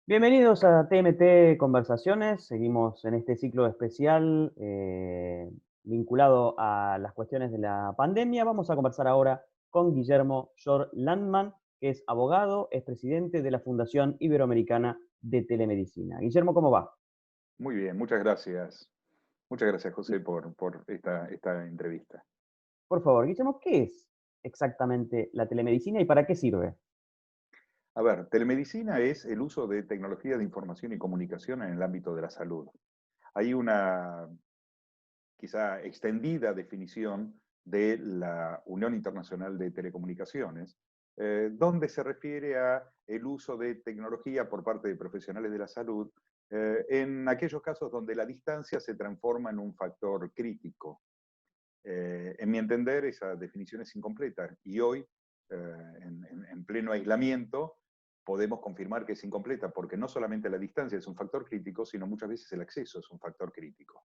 Bienvenidos a TMT Conversaciones. Seguimos en este ciclo especial vinculado a las cuestiones de la pandemia. Vamos a conversar ahora con Guillermo Shor Landman, que es abogado, es presidente de la Fundación Iberoamericana de Telemedicina. Guillermo, ¿cómo va? Muy bien, muchas gracias. Muchas gracias, José, por esta entrevista. Por favor, Guillermo, ¿qué es exactamente la telemedicina y para qué sirve? A ver, telemedicina es el uso de tecnología de información y comunicación en el ámbito de la salud. Hay una quizá extendida definición de la Unión Internacional de Telecomunicaciones, donde se refiere a el uso de tecnología por parte de profesionales de la salud en aquellos casos donde la distancia se transforma en un factor crítico. En mi entender, esa definición es incompleta y hoy, en pleno aislamiento, podemos confirmar que es incompleta porque no solamente la distancia es un factor crítico, sino muchas veces el acceso es un factor crítico.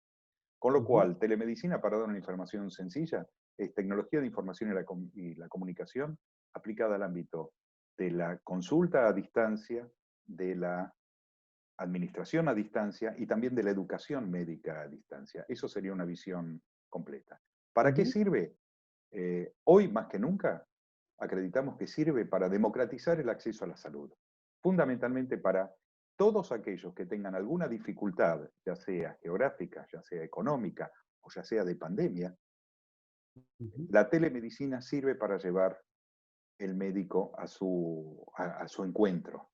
Con lo Ujú, cual, telemedicina, para dar una información sencilla, es tecnología de información y la comunicación aplicada al ámbito de la consulta a distancia, de la administración a distancia y también de la educación médica a distancia. Eso sería una visión completa. ¿Para qué ujú, sirve? Hoy más que nunca acreditamos que sirve para democratizar el acceso a la salud, fundamentalmente para todos aquellos que tengan alguna dificultad, ya sea geográfica, ya sea económica o ya sea de pandemia. ujú, La telemedicina sirve para llevar el médico a su encuentro.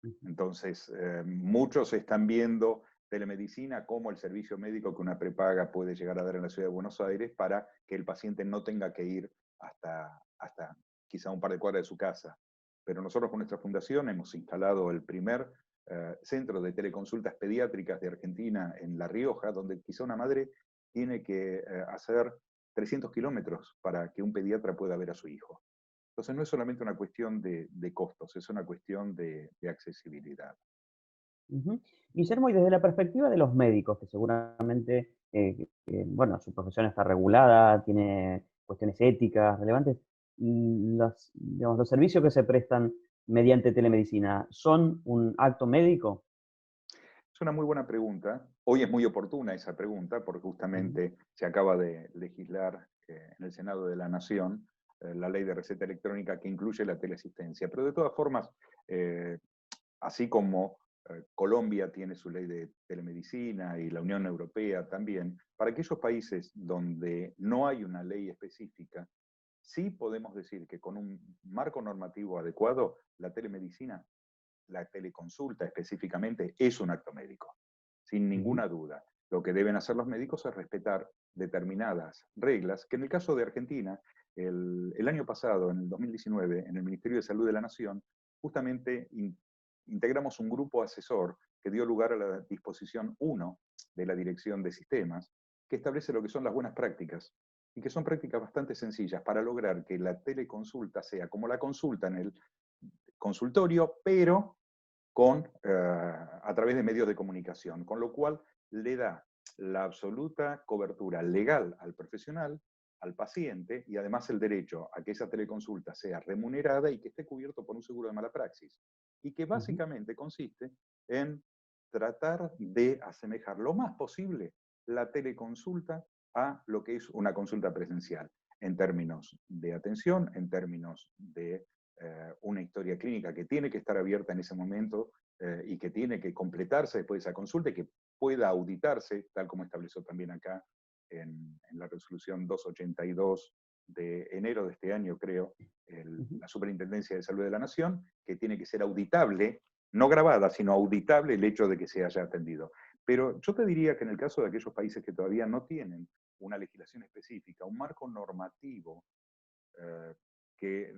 ujú. Entonces, muchos están viendo telemedicina como el servicio médico que una prepaga puede llegar a dar en la ciudad de Buenos Aires para que el paciente no tenga que ir hasta quizá un par de cuadras de su casa. Pero nosotros con nuestra fundación hemos instalado el primer centro de teleconsultas pediátricas de Argentina en La Rioja, donde quizá una madre tiene que hacer 300 kilómetros para que un pediatra pueda ver a su hijo. Entonces no es solamente una cuestión de costos, es una cuestión de accesibilidad. Ujú. Guillermo, y desde la perspectiva de los médicos, que seguramente, bueno, su profesión está regulada, tiene cuestiones éticas relevantes, digamos, los servicios que se prestan mediante telemedicina, ¿son un acto médico? Es una muy buena pregunta. Hoy es muy oportuna esa pregunta porque Ujú, justamente se acaba de legislar en el Senado de la Nación la ley de receta electrónica que incluye la teleasistencia. Pero de todas formas, eh, así como Colombia tiene su ley de telemedicina y la Unión Europea también, para aquellos países donde no hay una ley específica, sí podemos decir que con un marco normativo adecuado, la telemedicina, la teleconsulta específicamente, es un acto médico, sin ujú, ninguna duda. Lo que deben hacer los médicos es respetar determinadas reglas, que en el caso de Argentina, el año pasado, en el 2019, en el Ministerio de Salud de la Nación, justamente integramos un grupo asesor que dio lugar a la disposición 1 de la Dirección de Sistemas, que establece lo que son las buenas prácticas y que son prácticas bastante sencillas para lograr que la teleconsulta sea como la consulta en el consultorio, pero a través de medios de comunicación, con lo cual le da la absoluta cobertura legal al profesional, al paciente y además el derecho a que esa teleconsulta sea remunerada y que esté cubierto por un seguro de mala praxis. Y que ujú, básicamente consiste en tratar de asemejar lo más posible la teleconsulta a lo que es una consulta presencial, en términos de atención, en términos de una historia clínica que tiene que estar abierta en ese momento y que tiene que completarse después de esa consulta y que pueda auditarse, tal como estableció también acá en la resolución 282 de enero de este año, creo, ujú. la Superintendencia de Salud de la Nación, que tiene que ser auditable, no grabada, sino auditable el hecho de que se haya atendido. Pero yo te diría que en el caso de aquellos países que todavía no tienen una legislación específica, un marco normativo eh, que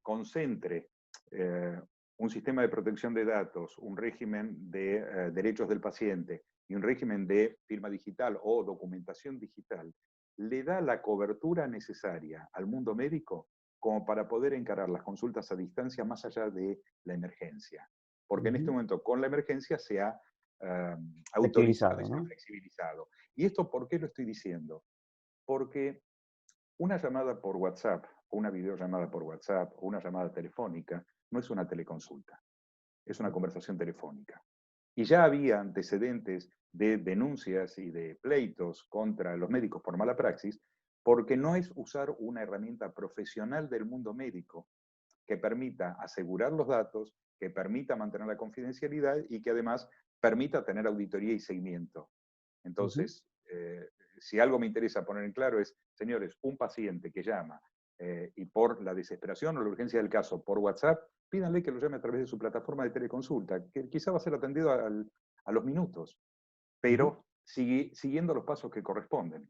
concentre eh, un sistema de protección de datos, un régimen de derechos del paciente y un régimen de firma digital o documentación digital, le da la cobertura necesaria al mundo médico como para poder encarar las consultas a distancia más allá de la emergencia. Porque en este Ujú. momento con la emergencia se ha autorizado y Flexibilizado, se ha ¿no? flexibilizado. ¿Y esto por qué lo estoy diciendo? Porque una llamada por WhatsApp, o una videollamada por WhatsApp, o una llamada telefónica, no es una teleconsulta. es una conversación telefónica. Y ya había antecedentes de denuncias y de pleitos contra los médicos por mala praxis, porque no es usar una herramienta profesional del mundo médico que permita asegurar los datos, que permita mantener la confidencialidad y que además permita tener auditoría y seguimiento. Ujú, Entonces, si algo me interesa poner en claro es, señores, un paciente que llama y por la desesperación o la urgencia del caso por WhatsApp, pídanle que lo llame a través de su plataforma de teleconsulta, que quizá va a ser atendido a los minutos, ujú, pero siguiendo los pasos que corresponden.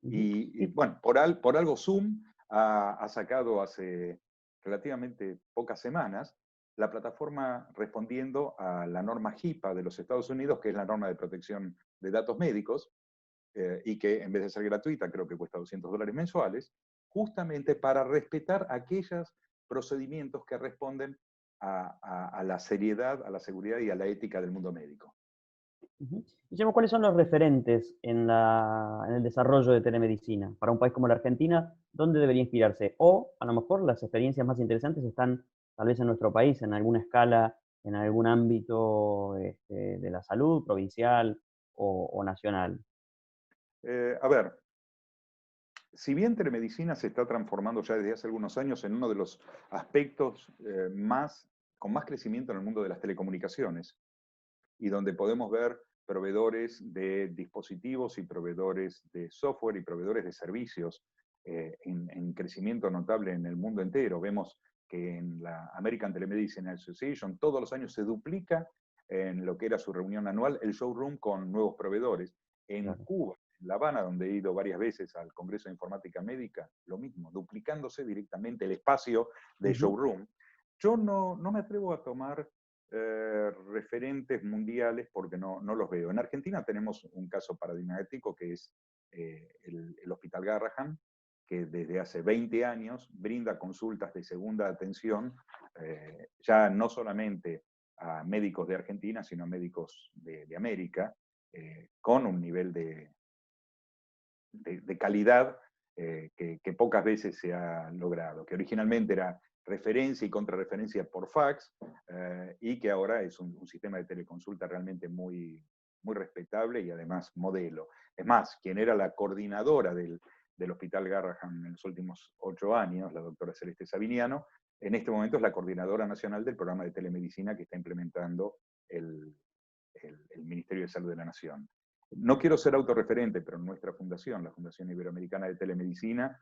ujú. Y, Bueno, por algo Zoom ha sacado hace relativamente pocas semanas la plataforma respondiendo a la norma HIPAA de los Estados Unidos, que es la norma de protección de datos médicos, y que en vez de ser gratuita, creo que cuesta $200 mensuales, justamente para respetar aquellos procedimientos que responden a la seriedad, a la seguridad y a la ética del mundo médico. ujú. Guillermo, ¿cuáles son los referentes en el desarrollo de telemedicina? Para un país como la Argentina, ¿dónde debería inspirarse? O a lo mejor las experiencias más interesantes están tal vez en nuestro país, en alguna escala, en algún ámbito de la salud, provincial o nacional. A ver, si bien telemedicina se está transformando ya desde hace algunos años en uno de los aspectos con más crecimiento en el mundo de las telecomunicaciones, y donde podemos ver proveedores de dispositivos y proveedores de software y proveedores de servicios en crecimiento notable en el mundo entero. Vemos que en la American Telemedicine Association todos los años se duplica en lo que era su reunión anual el showroom con nuevos proveedores. En Claro. Cuba, en La Habana, donde he ido varias veces al Congreso de Informática Médica, lo mismo, duplicándose directamente el espacio de Ujú, showroom. Yo no me atrevo a tomar referentes mundiales porque no los veo. En Argentina tenemos un caso paradigmático que es el Hospital Garrahan, que desde hace 20 años brinda consultas de segunda atención, ya no solamente a médicos de Argentina, sino a médicos de América, con un nivel de calidad que pocas veces se ha logrado, que originalmente era referencia y contrarreferencia por fax, y que ahora es un sistema de teleconsulta realmente muy respetable y además modelo. Es más, quien era la coordinadora del Hospital Garrahan en los últimos 8 años, la doctora Celeste Sabiniano, en este momento es la coordinadora nacional del programa de telemedicina que está implementando el Ministerio de Salud de la Nación. No quiero ser autorreferente, pero nuestra fundación, la Fundación Iberoamericana de Telemedicina,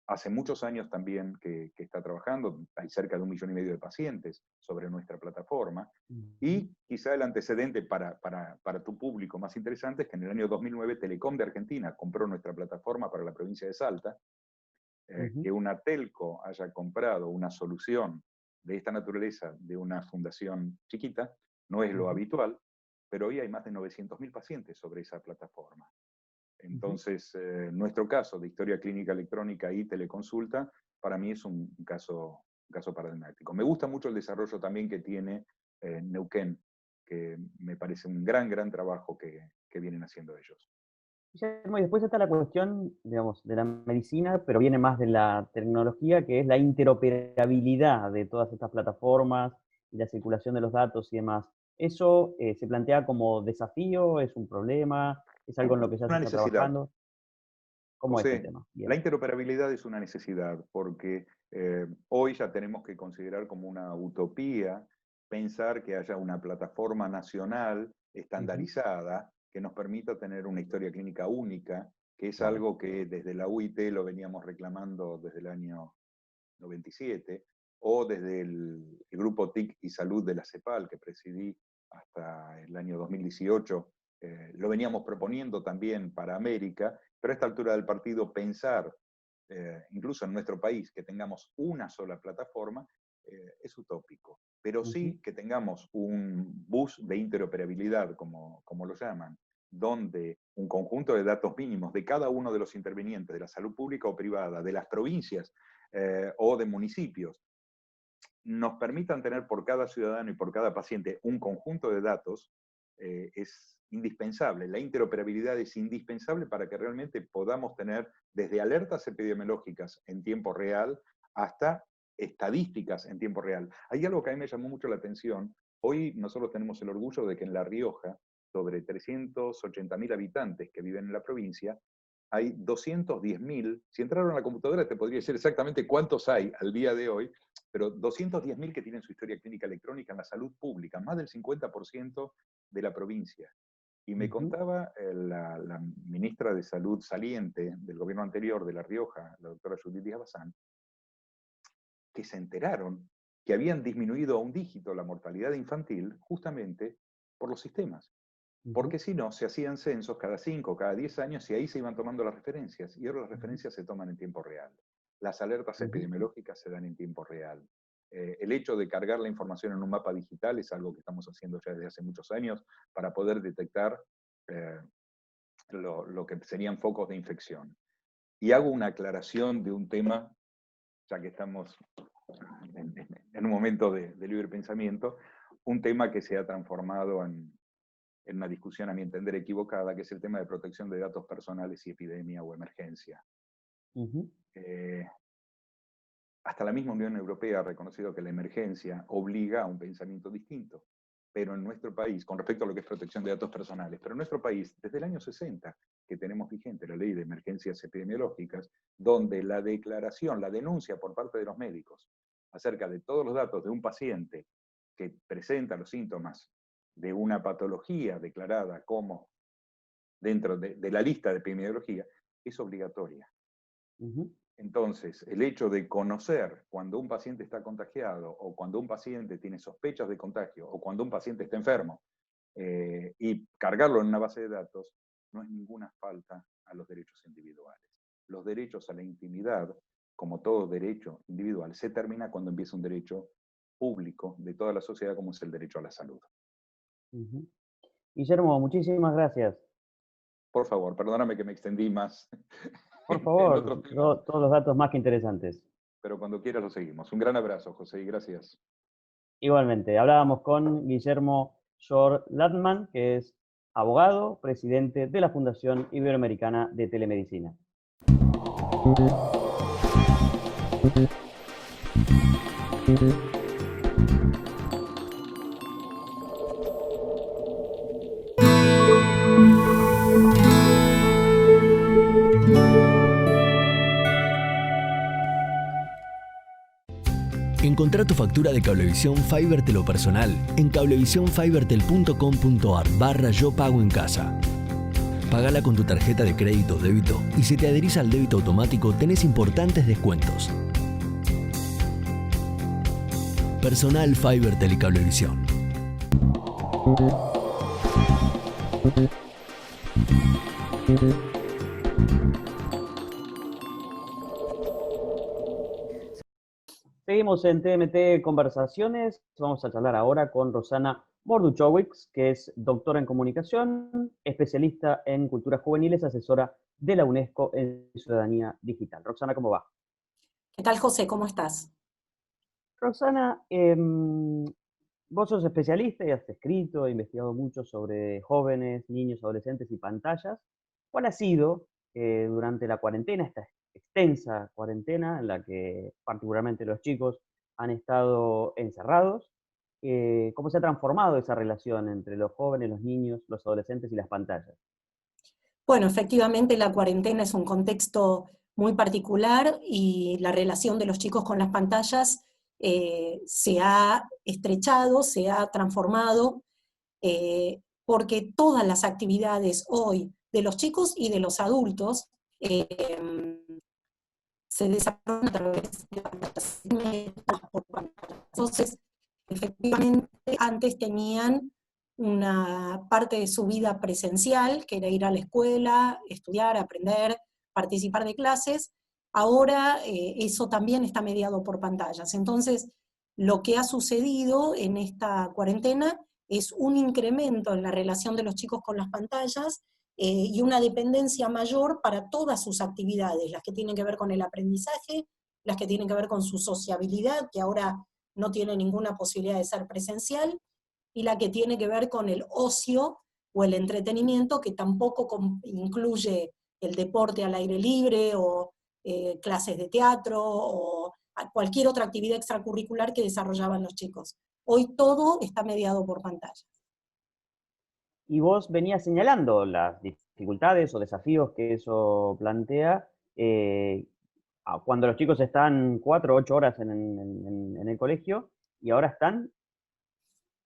hace muchos años también que está trabajando, hay cerca de 1,5 millones de pacientes sobre nuestra plataforma, ujú, y quizá el antecedente para tu público más interesante es que en el año 2009 Telecom de Argentina compró nuestra plataforma para la provincia de Salta, ujú, que una telco haya comprado una solución de esta naturaleza de una fundación chiquita, no es lo ujú, habitual, pero hoy hay más de 900.000 pacientes sobre esa plataforma. ujú. Entonces, nuestro caso de historia clínica electrónica y teleconsulta, para mí es un caso paradigmático. Me gusta mucho el desarrollo también que tiene Neuquén, que me parece un gran trabajo que vienen haciendo ellos. Guillermo, y después está la cuestión, digamos, de la medicina, pero viene más de la tecnología, que es la interoperabilidad de todas estas plataformas y la circulación de los datos y demás. ¿Eso se plantea como desafío? ¿Es un problema? ¿Es algo en lo que ya se Una está necesidad. trabajando? ¿Cómo es el José, tema? la Bien. interoperabilidad es una necesidad porque hoy ya tenemos que considerar como una utopía pensar que haya una plataforma nacional Ujú, estandarizada que nos permita tener una historia clínica única, que es claro. algo que desde la UIT lo veníamos reclamando desde el año 97, o desde el grupo TIC y Salud de la CEPAL, que presidí hasta el año 2018, lo veníamos proponiendo también para América, pero a esta altura del partido pensar, incluso en nuestro país, que tengamos una sola plataforma, es utópico. Pero Ujú, sí que tengamos un bus de interoperabilidad, como lo llaman, donde un conjunto de datos mínimos de cada uno de los intervinientes, de la salud pública o privada, de las provincias o de municipios, nos permitan tener por cada ciudadano y por cada paciente un conjunto de datos, es indispensable. La interoperabilidad es indispensable para que realmente podamos tener desde alertas epidemiológicas en tiempo real hasta estadísticas en tiempo real. Hay algo que a mí me llamó mucho la atención Hoy nosotros tenemos el orgullo de que en La Rioja, sobre 380.000 habitantes que viven en la provincia, hay 210.000, si entraron a la computadora te podría decir exactamente cuántos hay al día de hoy, pero 210.000 que tienen su historia clínica electrónica en la salud pública, más del 50% de la provincia. Y me contaba la ministra de Salud saliente del gobierno anterior de La Rioja, la doctora Judith Díaz Bazán, que se enteraron que habían disminuido a un dígito la mortalidad infantil justamente por los sistemas. Porque si no, se hacían censos cada 5, cada 10 años y ahí se iban tomando las referencias. Y ahora las referencias se toman en tiempo real. Las alertas epidemiológicas se dan en tiempo real. El hecho de cargar la información en un mapa digital es algo que estamos haciendo ya desde hace muchos años para poder detectar lo que serían focos de infección. Y hago una aclaración de un tema, ya que estamos en un momento de libre pensamiento, un tema que se ha transformado en una discusión, a mi entender, equivocada, que es el tema de protección de datos personales y epidemia o emergencia. Hasta la misma Unión Europea ha reconocido que la emergencia obliga a un pensamiento distinto. Pero en nuestro país, con respecto a lo que es protección de datos personales, pero en nuestro país, desde el año 60, que tenemos vigente la ley de emergencias epidemiológicas, donde la declaración, la denuncia por parte de los médicos acerca de todos los datos de un paciente que presenta los síntomas de una patología declarada como dentro de la lista de epidemiología, es obligatoria. Entonces, el hecho de conocer cuando un paciente está contagiado, o cuando un paciente tiene sospechas de contagio, o cuando un paciente está enfermo, y cargarlo en una base de datos, no es ninguna falta a los derechos individuales. Los derechos a la intimidad, como todo derecho individual, se termina cuando empieza un derecho público de toda la sociedad, como es el derecho a la salud. Guillermo, muchísimas gracias. Por favor, perdóname que me extendí más. Por favor, todos los datos más que interesantes. Pero cuando quieras lo seguimos. Un gran abrazo, José, y gracias. Igualmente, hablábamos con Guillermo Shor-Ladman, que es abogado, presidente de la Fundación Iberoamericana de Telemedicina. Encontrá tu factura de Cablevisión Fibertel o personal en cablevisionfibertel.com.ar/yo pago en casa. Pagala con tu tarjeta de crédito o débito y si te adherís al débito automático tenés importantes descuentos. Personal Fibertel y Cablevisión. Seguimos en TMT Conversaciones. Vamos a charlar ahora con Rosana Morduchowicz, que es doctora en comunicación, especialista en culturas juveniles, asesora de la UNESCO en ciudadanía digital. Rosana, ¿cómo va? ¿Qué tal, José? ¿Cómo estás? Rosana, vos sos especialista y has escrito e investigado mucho sobre jóvenes, niños, adolescentes y pantallas. ¿Cuál ha sido durante la cuarentena, esta extensa cuarentena en la que particularmente los chicos han estado encerrados? ¿Cómo se ha transformado esa relación entre los jóvenes, los niños, los adolescentes y las pantallas? Bueno, efectivamente la cuarentena es un contexto muy particular y la relación de los chicos con las pantallas se ha estrechado, se ha transformado, porque todas las actividades hoy de los chicos y de los adultos se desarrollan a través de pantallas. Entonces, efectivamente, antes tenían una parte de su vida presencial, que era ir a la escuela, estudiar, aprender, participar de clases. Ahora eso también está mediado por pantallas. Entonces, lo que ha sucedido en esta cuarentena es un incremento en la relación de los chicos con las pantallas y una dependencia mayor para todas sus actividades, las que tienen que ver con el aprendizaje, las que tienen que ver con su sociabilidad, que ahora no tiene ninguna posibilidad de ser presencial, y la que tiene que ver con el ocio o el entretenimiento, que tampoco incluye el deporte al aire libre o clases de teatro o cualquier otra actividad extracurricular que desarrollaban los chicos. Hoy todo está mediado por pantalla. Y vos venías señalando las dificultades o desafíos que eso plantea cuando los chicos están 4 o 8 horas en el colegio y ahora están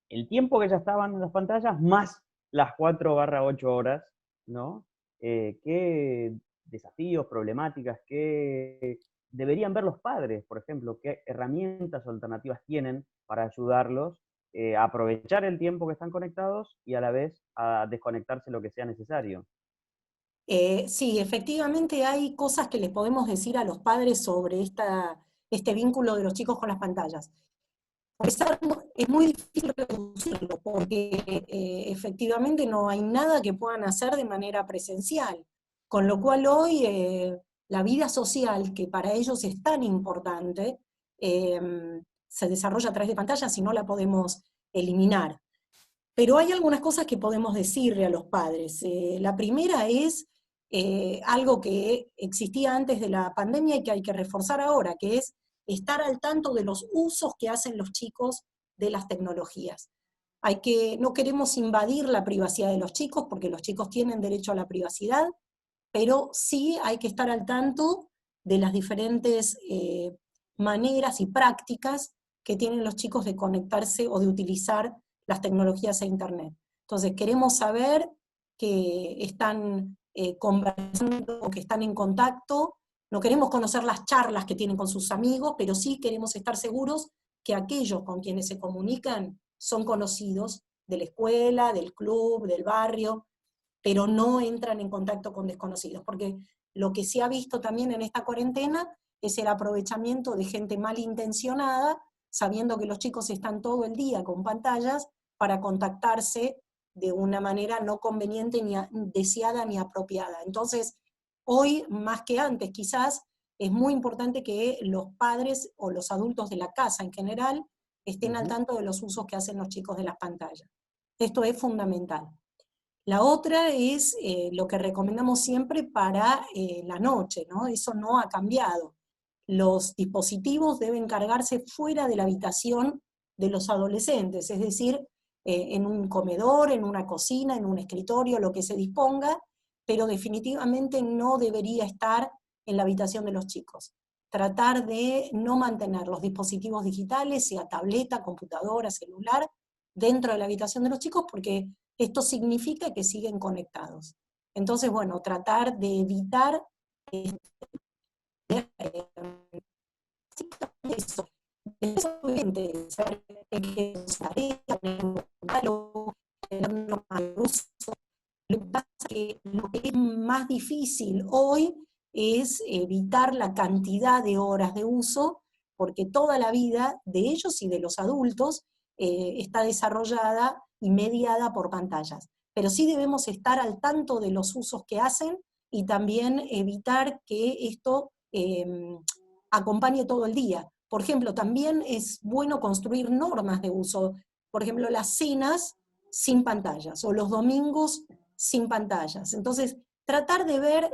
el tiempo que ya estaban en las pantallas más las 4/8 horas, ¿no? ¿Qué desafíos, problemáticas, qué deberían ver los padres, por ejemplo? ¿Qué herramientas o alternativas tienen para ayudarlos a aprovechar el tiempo que están conectados y a la vez a desconectarse lo que sea necesario? Sí, efectivamente hay cosas que les podemos decir a los padres sobre este vínculo de los chicos con las pantallas. Es muy difícil reducirlo porque efectivamente no hay nada que puedan hacer de manera presencial, con lo cual hoy la vida social, que para ellos es tan importante, se desarrolla a través de pantallas y no la podemos eliminar. Pero hay algunas cosas que podemos decirle a los padres. La primera es algo que existía antes de la pandemia y que hay que reforzar ahora, que es estar al tanto de los usos que hacen los chicos de las tecnologías. No queremos invadir la privacidad de los chicos, porque los chicos tienen derecho a la privacidad, pero sí hay que estar al tanto de las diferentes maneras y prácticas que tienen los chicos de conectarse o de utilizar las tecnologías e Internet. Entonces queremos saber que están conversando, que están en contacto. No queremos conocer las charlas que tienen con sus amigos, pero sí queremos estar seguros que aquellos con quienes se comunican son conocidos de la escuela, del club, del barrio, pero no entran en contacto con desconocidos, porque lo que se ha visto también en esta cuarentena es el aprovechamiento de gente malintencionada, sabiendo que los chicos están todo el día con pantallas, para contactarse de una manera no conveniente, ni deseada, ni apropiada. Entonces, hoy, más que antes quizás, es muy importante que los padres o los adultos de la casa en general estén al tanto de los usos que hacen los chicos de las pantallas. Esto es fundamental. La otra es lo que recomendamos siempre para la noche, ¿no? Eso no ha cambiado. Los dispositivos deben cargarse fuera de la habitación de los adolescentes, es decir, en un comedor, en una cocina, en un escritorio, lo que se disponga, pero definitivamente no debería estar en la habitación de los chicos. Tratar de no mantener los dispositivos digitales, sea tableta, computadora, celular, dentro de la habitación de los chicos, porque esto significa que siguen conectados. Entonces, bueno, tratar de evitar eso. Lo que es más difícil hoy es evitar la cantidad de horas de uso, porque toda la vida de ellos y de los adultos está desarrollada y mediada por pantallas. Pero sí debemos estar al tanto de los usos que hacen y también evitar que esto acompañe todo el día. Por ejemplo, también es bueno construir normas de uso. Por ejemplo, las cenas sin pantallas o los domingos sin pantallas. Entonces, tratar de ver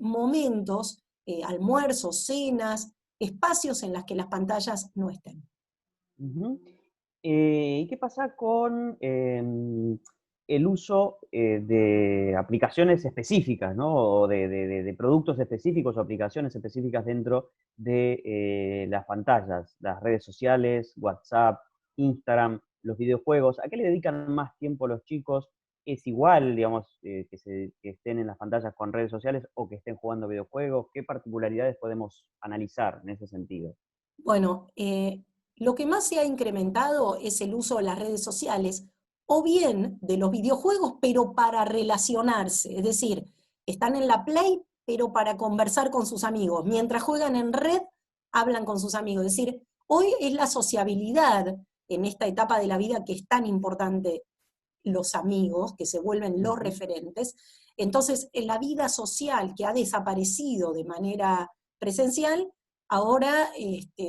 momentos, almuerzos, cenas, espacios en los que las pantallas no estén. ¿Y qué pasa con el uso de aplicaciones específicas, ¿no? O de productos específicos o aplicaciones específicas dentro de las pantallas, las redes sociales, WhatsApp, Instagram, los videojuegos? ¿A qué le dedican más tiempo los chicos? ¿Es igual, digamos, que estén en las pantallas con redes sociales o que estén jugando videojuegos? ¿Qué particularidades podemos analizar en ese sentido? Bueno, lo que más se ha incrementado es el uso de las redes sociales, o bien de los videojuegos, pero para relacionarse. Es decir, están en la Play, pero para conversar con sus amigos. Mientras juegan en red, hablan con sus amigos. Es decir, hoy es la sociabilidad en esta etapa de la vida que es tan importante, los amigos, que se vuelven los referentes. Entonces, en la vida social que ha desaparecido de manera presencial, ahora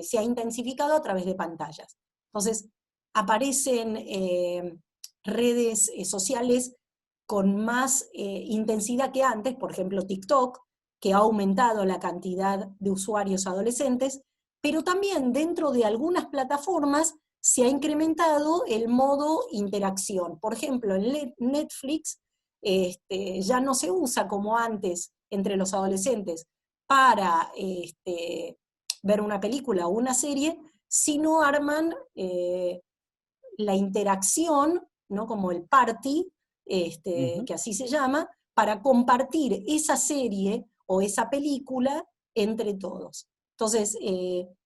se ha intensificado a través de pantallas. Entonces, aparecen redes sociales con más intensidad que antes, por ejemplo TikTok, que ha aumentado la cantidad de usuarios adolescentes, pero también dentro de algunas plataformas se ha incrementado el modo interacción. Por ejemplo, en Netflix ya no se usa como antes entre los adolescentes para ver una película o una serie, sino arman la interacción, ¿no? Como el party, que así se llama, para compartir esa serie o esa película entre todos. Entonces,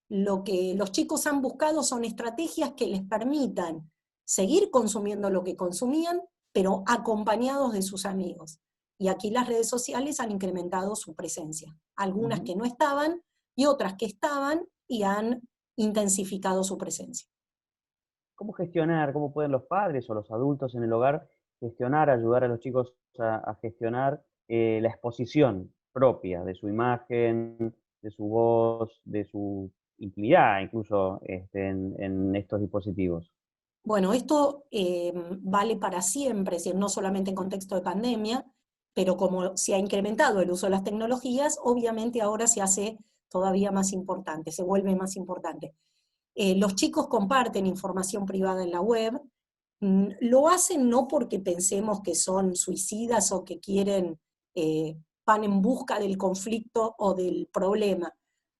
lo que los chicos han buscado son estrategias que les permitan seguir consumiendo lo que consumían, pero acompañados de sus amigos. Y aquí las redes sociales han incrementado su presencia. Algunas que no estaban y otras que estaban y han intensificado su presencia. ¿Cómo gestionar, cómo pueden los padres o los adultos en el hogar gestionar, ayudar a los chicos a gestionar la exposición propia de su imagen, de su voz, de su intimidad, incluso en estos dispositivos? Bueno, esto vale para siempre, es decir, no solamente en contexto de pandemia, pero como se ha incrementado el uso de las tecnologías, obviamente ahora se hace todavía más importante, se vuelve más importante. Los chicos comparten información privada en la web, lo hacen no porque pensemos que son suicidas o que van en busca del conflicto o del problema.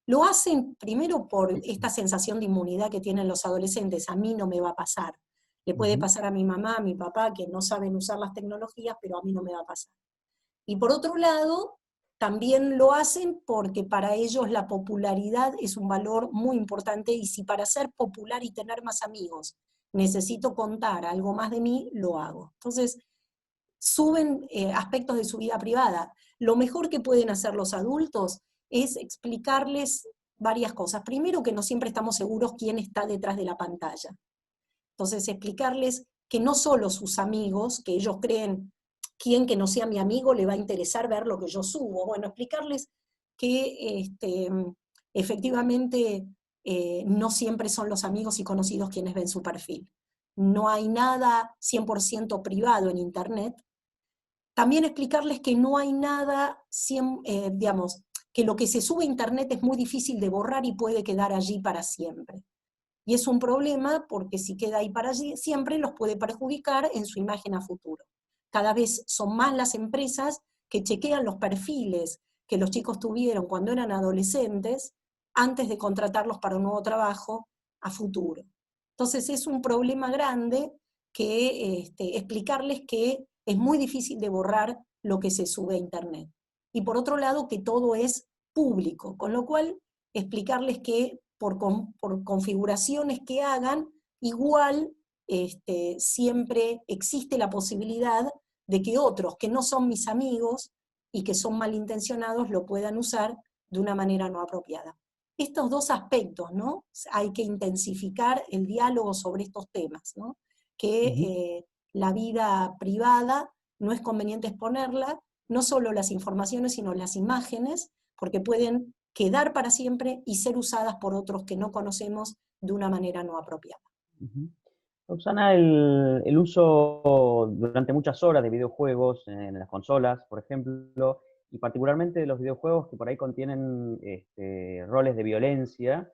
Lo hacen primero por esta sensación de inmunidad que tienen los adolescentes, a mí no me va a pasar. Le puede pasar a mi mamá, a mi papá, que no saben usar las tecnologías, pero a mí no me va a pasar. Y por otro lado, también lo hacen porque para ellos la popularidad es un valor muy importante, y si para ser popular y tener más amigos necesito contar algo más de mí, lo hago. Entonces, suben aspectos de su vida privada. Lo mejor que pueden hacer los adultos es explicarles varias cosas. Primero, que no siempre estamos seguros quién está detrás de la pantalla. Entonces, explicarles que no solo sus amigos, que ellos creen, quién que no sea mi amigo le va a interesar ver lo que yo subo. Bueno, explicarles que efectivamente no siempre son los amigos y conocidos quienes ven su perfil. No hay nada 100% privado en Internet. También explicarles que no hay nada, digamos, que lo que se sube a Internet es muy difícil de borrar y puede quedar allí para siempre. Y es un problema porque si queda ahí para allí, siempre los puede perjudicar en su imagen a futuro. Cada vez son más las empresas que chequean los perfiles que los chicos tuvieron cuando eran adolescentes antes de contratarlos para un nuevo trabajo a futuro. Entonces es un problema grande que explicarles que es muy difícil de borrar lo que se sube a Internet. Y por otro lado, que todo es público, con lo cual explicarles que por configuraciones que hagan, igual siempre existe la posibilidad de que otros que no son mis amigos y que son malintencionados lo puedan usar de una manera no apropiada. Estos dos aspectos, ¿no? Hay que intensificar el diálogo sobre estos temas, ¿no? Que la vida privada no es conveniente exponerla, no solo las informaciones, sino las imágenes, porque pueden quedar para siempre y ser usadas por otros que no conocemos de una manera no apropiada. Roxana, el uso durante muchas horas de videojuegos en las consolas, por ejemplo, y particularmente de los videojuegos que por ahí contienen roles de violencia,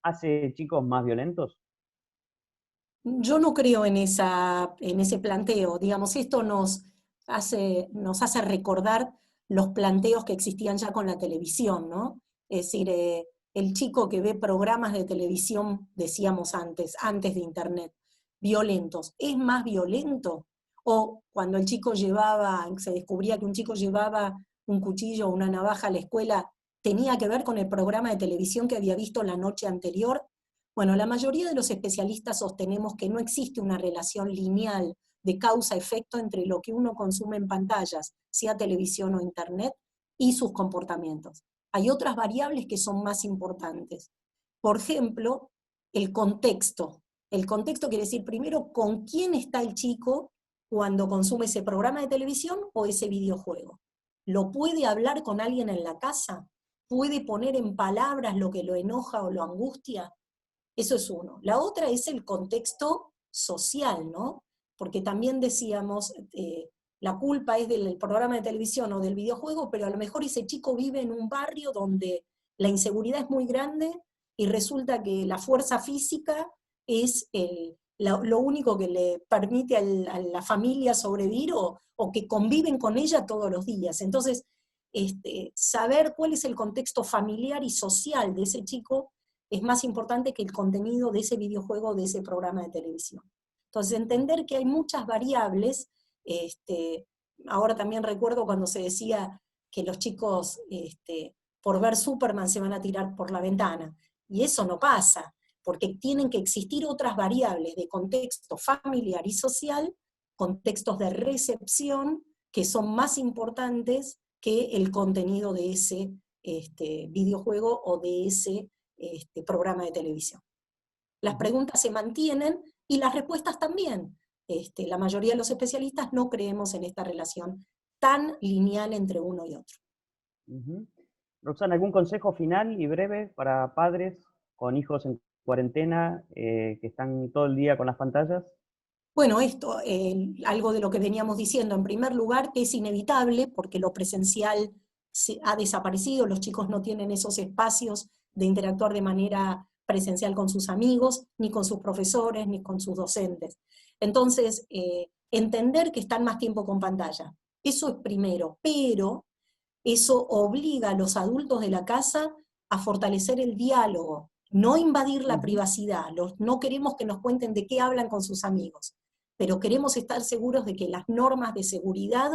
¿hace chicos más violentos? Yo no creo en ese planteo. Digamos, esto nos hace recordar los planteos que existían ya con la televisión, ¿no? Es decir, el chico que ve programas de televisión, decíamos antes de Internet, violentos, ¿es más violento? O cuando el chico se descubría que un chico llevaba un cuchillo o una navaja a la escuela, ¿tenía que ver con el programa de televisión que había visto la noche anterior? Bueno, la mayoría de los especialistas sostenemos que no existe una relación lineal de causa-efecto entre lo que uno consume en pantallas, sea televisión o Internet, y sus comportamientos. Hay otras variables que son más importantes. Por ejemplo, el contexto. El contexto quiere decir, primero, con quién está el chico cuando consume ese programa de televisión o ese videojuego. ¿Lo puede hablar con alguien en la casa? ¿Puede poner en palabras lo que lo enoja o lo angustia? Eso es uno. La otra es el contexto social, ¿no? Porque también decíamos, la culpa es del programa de televisión o del videojuego, pero a lo mejor ese chico vive en un barrio donde la inseguridad es muy grande y resulta que la fuerza física es lo único que le permite a la familia sobrevivir o que conviven con ella todos los días. Entonces, saber cuál es el contexto familiar y social de ese chico es más importante que el contenido de ese videojuego, de ese programa de televisión. Entonces, entender que hay muchas variables. Ahora también recuerdo cuando se decía que los chicos por ver Superman se van a tirar por la ventana, y eso no pasa, porque tienen que existir otras variables de contexto familiar y social, contextos de recepción, que son más importantes que el contenido de ese videojuego o de ese programa de televisión. Las preguntas se mantienen y las respuestas también. La mayoría de los especialistas no creemos en esta relación tan lineal entre uno y otro. Roxana, ¿algún consejo final y breve para padres con hijos en cuarentena que están todo el día con las pantallas? Bueno, esto, algo de lo que veníamos diciendo, en primer lugar, que es inevitable porque lo presencial ha desaparecido, los chicos no tienen esos espacios de interactuar de manera presencial con sus amigos, ni con sus profesores, ni con sus docentes. Entonces, entender que están más tiempo con pantalla, eso es primero, pero eso obliga a los adultos de la casa a fortalecer el diálogo, no invadir la privacidad. No queremos que nos cuenten de qué hablan con sus amigos, pero queremos estar seguros de que las normas de seguridad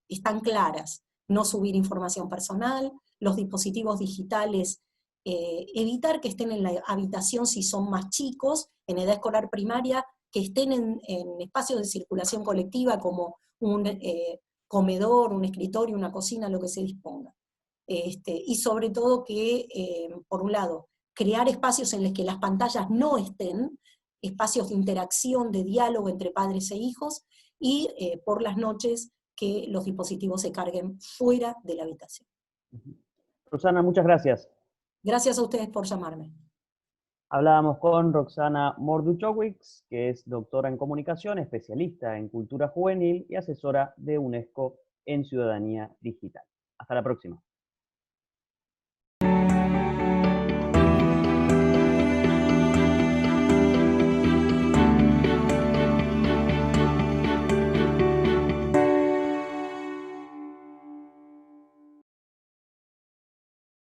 están claras. No subir información personal, los dispositivos digitales, evitar que estén en la habitación si son más chicos, en edad escolar primaria, que estén en espacios de circulación colectiva como un comedor, un escritorio, una cocina, lo que se disponga. Y sobre todo que, por un lado, crear espacios en los que las pantallas no estén, espacios de interacción, de diálogo entre padres e hijos, y por las noches que los dispositivos se carguen fuera de la habitación. Roxana, muchas gracias. Gracias a ustedes por llamarme. Hablábamos con Roxana Morduchowicz, que es doctora en comunicación, especialista en cultura juvenil y asesora de UNESCO en ciudadanía digital. Hasta la próxima.